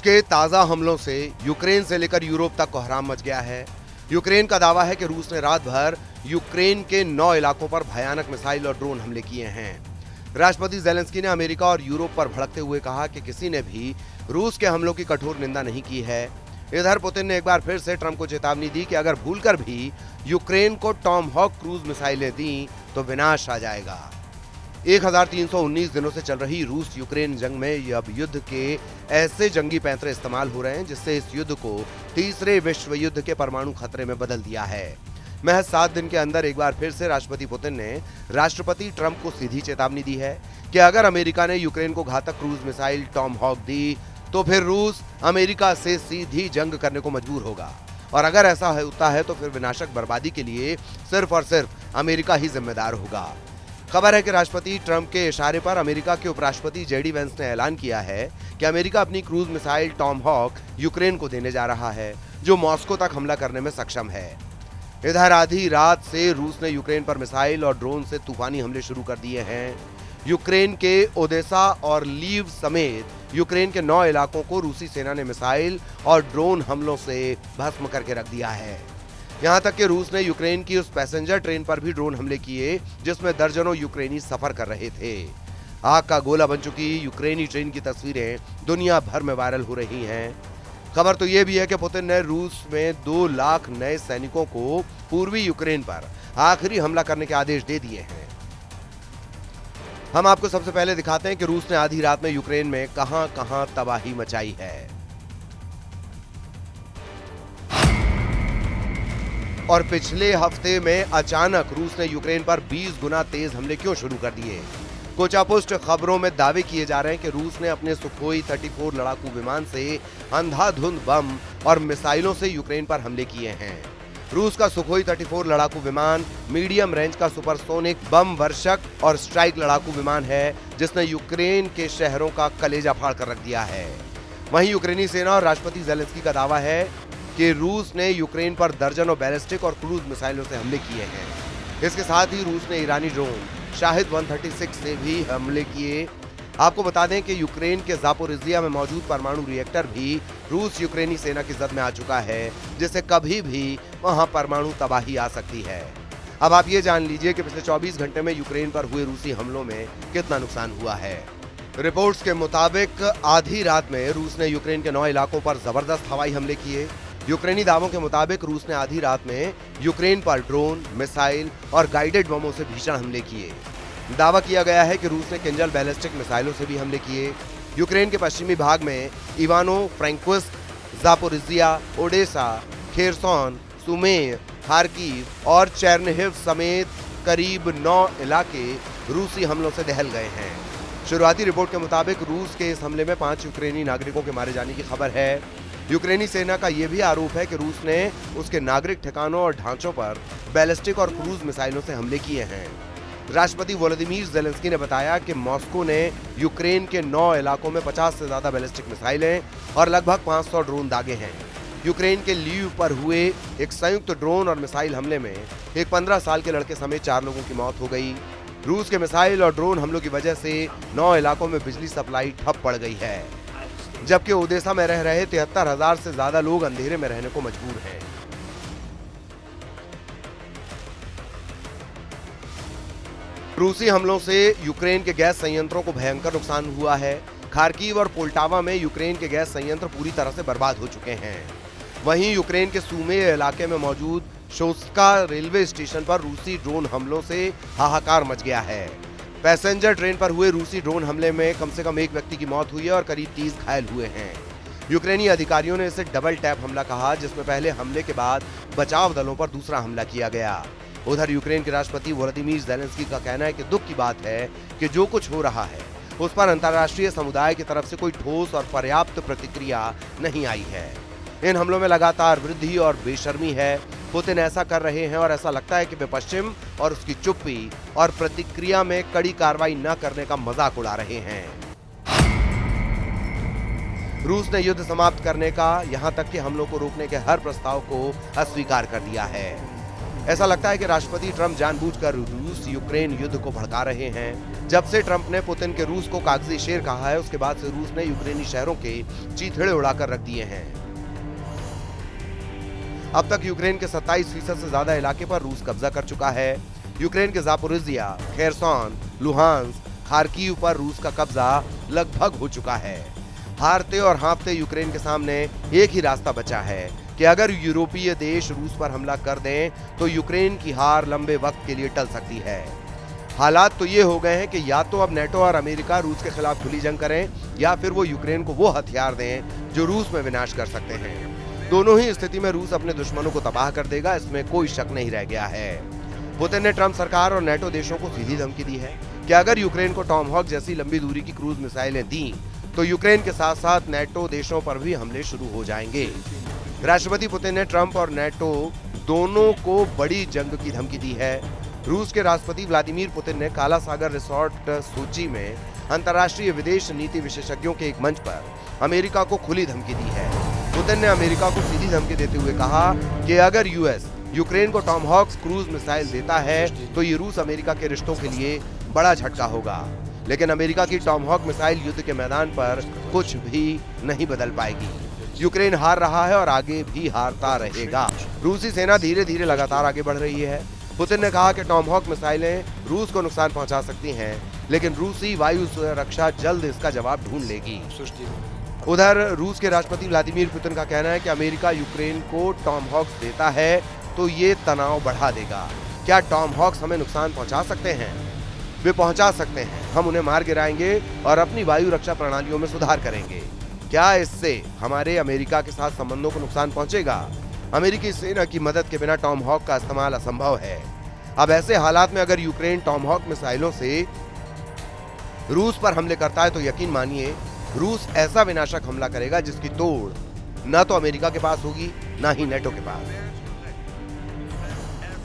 के ताजा हमलों से यूक्रेन से लेकर यूरोप तक कोहराम मच गया है। यूक्रेन का दावा है कि रूस ने रात भर यूक्रेन के 9 इलाकों पर भयानक मिसाइल और ड्रोन हमले किए हैं। राष्ट्रपति ज़ेलेंस्की ने अमेरिका और यूरोप पर भड़कते हुए कहा कि किसी ने भी रूस के हमलों की कठोर निंदा नहीं की है। इधर पुतिन ने एक बार फिर से ट्रंप को चेतावनी दी कि अगर भूलकर भी यूक्रेन को टॉमहॉक क्रूज मिसाइलें दी तो विनाश आ जाएगा। 1319 दिनों से चल रही रूस यूक्रेन जंग में अब युद्ध के ऐसे जंगी पैंतरे इस्तेमाल हो रहे हैं जिससे इस युद्ध को तीसरे विश्व युद्ध के परमाणु खतरे में बदल दिया है। महज 7 दिन के अंदर एक बार फिर से राष्ट्रपति पुतिन ने राष्ट्रपति ट्रंप को सीधी चेतावनी दी है कि अगर अमेरिका ने यूक्रेन को घातक क्रूज मिसाइल टॉमहॉक दी तो फिर रूस अमेरिका से सीधी जंग करने को मजबूर होगा, और अगर ऐसा होता है तो फिर विनाशक बर्बादी के लिए सिर्फ और सिर्फ अमेरिका ही जिम्मेदार होगा। खबर है कि राष्ट्रपति ट्रंप के इशारे पर अमेरिका के उपराष्ट्रपति जेडी वेंस ने ऐलान किया है कि अमेरिका अपनी क्रूज मिसाइल टॉमहॉक यूक्रेन को देने जा रहा है, जो मॉस्को तक हमला करने में सक्षम है। इधर आधी रात से रूस ने यूक्रेन पर मिसाइल और ड्रोन से तूफानी हमले शुरू कर दिए हैं। यूक्रेन के ओदेसा और लीव समेत यूक्रेन के 9 इलाकों को रूसी सेना ने मिसाइल और ड्रोन हमलों से भस्म करके रख दिया है। यहां तक कि रूस ने यूक्रेन की उस पैसेंजर ट्रेन पर भी ड्रोन हमले किए जिसमें दर्जनों यूक्रेनी सफर कर रहे थे। आग का गोला बन चुकी यूक्रेनी ट्रेन की तस्वीरें दुनिया भर में वायरल हो रही हैं। खबर तो यह भी है कि पुतिन ने रूस में 2 लाख नए सैनिकों को पूर्वी यूक्रेन पर आखिरी हमला करने के आदेश दे दिए हैं। हम आपको सबसे पहले दिखाते हैं कि रूस ने आधी रात में यूक्रेन में कहां-कहां तबाही मचाई है। और पिछले हफ्ते में अचानक रूस ने यूक्रेन पर 20 गुना तेज हमले क्यों शुरू कर दिए। कुछ अपुष्ट खबरों में दावे किए जा रहे हैं कि रूस ने अपने सुखोई 34 लड़ाकू विमान से अंधाधुंध बम और मिसाइलों से यूक्रेन पर हमले किए हैं। रूस का सुखोई 34 लड़ाकू विमान मीडियम रेंज का सुपरसोनिक बम वर्षक और स्ट्राइक लड़ाकू विमान है जिसने यूक्रेन के शहरों का कलेजा फाड़ कर रख दिया है। वहीं यूक्रेनी सेना और राष्ट्रपति ज़ेलेंस्की का दावा है कि रूस ने यूक्रेन पर दर्जनों बैलिस्टिक और क्रूज मिसाइलों से हमले किए हैं। इसके साथ ही रूस ने ईरानी ड्रोन शाहिद 136 से भी हमले किए। आपको बता दें कि यूक्रेन के ज़ापोरिज़िया में मौजूद परमाणु रिएक्टर भी रूस यूक्रेनी सेना की जद में आ चुका है, जिससे कभी भी वहां परमाणु तबाही आ सकती है। अब आप ये जान लीजिए कि पिछले 24 घंटे में यूक्रेन पर हुए रूसी हमलों में कितना नुकसान हुआ है। रिपोर्ट्स के मुताबिक आधी रात में रूस ने यूक्रेन के 9 इलाकों पर जबरदस्त हवाई हमले किए। यूक्रेनी दावों के मुताबिक रूस ने आधी रात में यूक्रेन पर ड्रोन, मिसाइल और गाइडेड बमों से भीषण हमले किए। दावा किया गया है कि रूस ने किंजल बैलिस्टिक मिसाइलों से भी हमले किए। यूक्रेन के पश्चिमी भाग में इवानो फ्रैंकोव्स्क, ज़ापोरिज़िया, ओडेसा, खेरसोन, सुमे, खार्किव और चेर्निहिव समेत करीब 9 इलाके रूसी हमलों से दहल गए हैं। शुरुआती रिपोर्ट के मुताबिक रूस के इस हमले में 5 यूक्रेनी नागरिकों के मारे जाने की खबर है। यूक्रेनी सेना का यह भी आरोप है कि रूस ने उसके नागरिक ठिकानों और ढांचों पर बैलिस्टिक और क्रूज मिसाइलों से हमले किए हैं। राष्ट्रपति वोलोदिमीर ज़ेलेंस्की ने बताया कि मॉस्को ने यूक्रेन के 9 इलाकों में 50 से ज्यादा बैलिस्टिक मिसाइलें और लगभग 500 ड्रोन दागे हैं। यूक्रेन के लीव पर हुए एक संयुक्त ड्रोन और मिसाइल हमले में एक 15 साल के लड़के समेत 4 लोगों की मौत हो गई। रूस के मिसाइल और ड्रोन हमलों की वजह से 9 इलाकों में बिजली सप्लाई ठप पड़ गई है, जबकि ओदेसा में रह रहे 73,000 से ज्यादा लोग अंधेरे में रहने को मजबूर हैं। रूसी हमलों से यूक्रेन के गैस संयंत्रों को भयंकर नुकसान हुआ है। खार्किव और पोल्टावा में यूक्रेन के गैस संयंत्र पूरी तरह से बर्बाद हो चुके हैं। वहीं यूक्रेन के सुमे इलाके में मौजूद शोस्का रेलवे स्टेशन पर रूसी ड्रोन हमलों से हाहाकार मच गया है। पैसेंजर ट्रेन पर हुए रूसी ड्रोन हमले में कम से कम 1 व्यक्ति की मौत हुई है और करीब 30 घायल हुए हैं। यूक्रेनी अधिकारियों ने इसे डबल टैप हमला कहा, जिसमें पहले हमले के बाद बचाव दलों पर दूसरा हमला किया गया। उधर यूक्रेन के राष्ट्रपति वोलोदिमीर ज़ेलेंस्की का कहना है कि दुख की बात है कि जो कुछ हो रहा है उस पर अंतर्राष्ट्रीय समुदाय की तरफ से कोई ठोस और पर्याप्त प्रतिक्रिया नहीं आई है। इन हमलों में लगातार वृद्धि और बेशर्मी है। पुतिन ऐसा कर रहे हैं और ऐसा लगता है कि वे पश्चिम और उसकी चुप्पी और प्रतिक्रिया में कड़ी कार्रवाई न करने का मजाक उड़ा रहे हैं। रूस ने युद्ध समाप्त करने का, यहां तक कि हमलों को रोकने के हर प्रस्ताव को अस्वीकार कर दिया है। ऐसा लगता है कि राष्ट्रपति ट्रंप जानबूझकर रूस यूक्रेन युद्ध को भड़का रहे हैं। जब से ट्रंप ने पुतिन के रूस को कागजी शेर कहा है, उसके बाद से रूस ने यूक्रेनी शहरों के चीथड़े उड़ाकर रख दिए हैं। अब तक यूक्रेन के 27% से ज्यादा इलाके पर रूस कब्जा कर चुका है। यूक्रेन के जापोरिजिया, खेरसोन, लुहांस्क, खार्किव पर रूस का कब्जा लगभग हो चुका है। हारते और हाँफते यूक्रेन के सामने एक ही रास्ता बचा है कि अगर यूरोपीय देश रूस पर हमला कर दें तो यूक्रेन की हार लंबे वक्त के लिए टल सकती है। हालात तो ये हो गए हैं कि या तो अब नेटो और अमेरिका रूस के खिलाफ खुली जंग करें या फिर वो यूक्रेन को वो हथियार दें जो रूस में विनाश कर सकते हैं। दोनों ही स्थिति में रूस अपने दुश्मनों को तबाह कर देगा, इसमें कोई शक नहीं रह गया है। पुतिन ने ट्रंप सरकार और नेटो देशों को सीधी धमकी दी है कि अगर यूक्रेन को टॉमहॉक जैसी लंबी दूरी की क्रूज मिसाइलें दी तो यूक्रेन के साथ साथ नेटो देशों पर भी हमले शुरू हो जाएंगे। राष्ट्रपति पुतिन ने ट्रंप और नेटो दोनों को बड़ी जंग की धमकी दी है। रूस के राष्ट्रपति व्लादिमीर पुतिन ने काला सागर रिसोर्ट सोची में अंतर्राष्ट्रीय विदेश नीति विशेषज्ञों के एक मंच पर अमेरिका को खुली धमकी दी है। पुतिन ने अमेरिका को सीधी धमकी देते हुए कहा कि अगर यूएस यूक्रेन को टॉमहॉक क्रूज मिसाइल देता है तो ये रूस अमेरिका के रिश्तों के लिए बड़ा झटका होगा। लेकिन अमेरिका की टॉमहॉक मिसाइल युद्ध के मैदान पर कुछ भी नहीं बदल पाएगी। यूक्रेन हार रहा है और आगे भी हारता रहेगा। रूसी सेना धीरे धीरे लगातार आगे बढ़ रही है। पुतिन ने कहा कि टॉमहॉक मिसाइलें रूस को नुकसान पहुंचा सकती हैं, लेकिन रूसी वायु सुरक्षा जल्द इसका जवाब ढूंढ लेगी। उधर रूस के राष्ट्रपति व्लादिमीर पुतिन का कहना है कि अमेरिका यूक्रेन को टॉमहॉक्स देता है तो ये तनाव बढ़ा देगा। क्या टॉमहॉक्स हमें नुकसान पहुंचा सकते हैं? वे पहुंचा सकते हैं। हम उन्हें मार गिराएंगे और अपनी वायु रक्षा प्रणालियों में सुधार करेंगे। क्या इससे हमारे अमेरिका के साथ संबंधों को नुकसान पहुंचेगा? अमेरिकी सेना की मदद के बिना टॉमहॉक का इस्तेमाल असंभव है। अब ऐसे हालात में अगर यूक्रेन टॉमहॉक मिसाइलों से रूस पर हमले करता है तो यकीन मानिए रूस ऐसा विनाशक हमला करेगा जिसकी तोड़ न तो अमेरिका के पास होगी न ही नेटो के पास।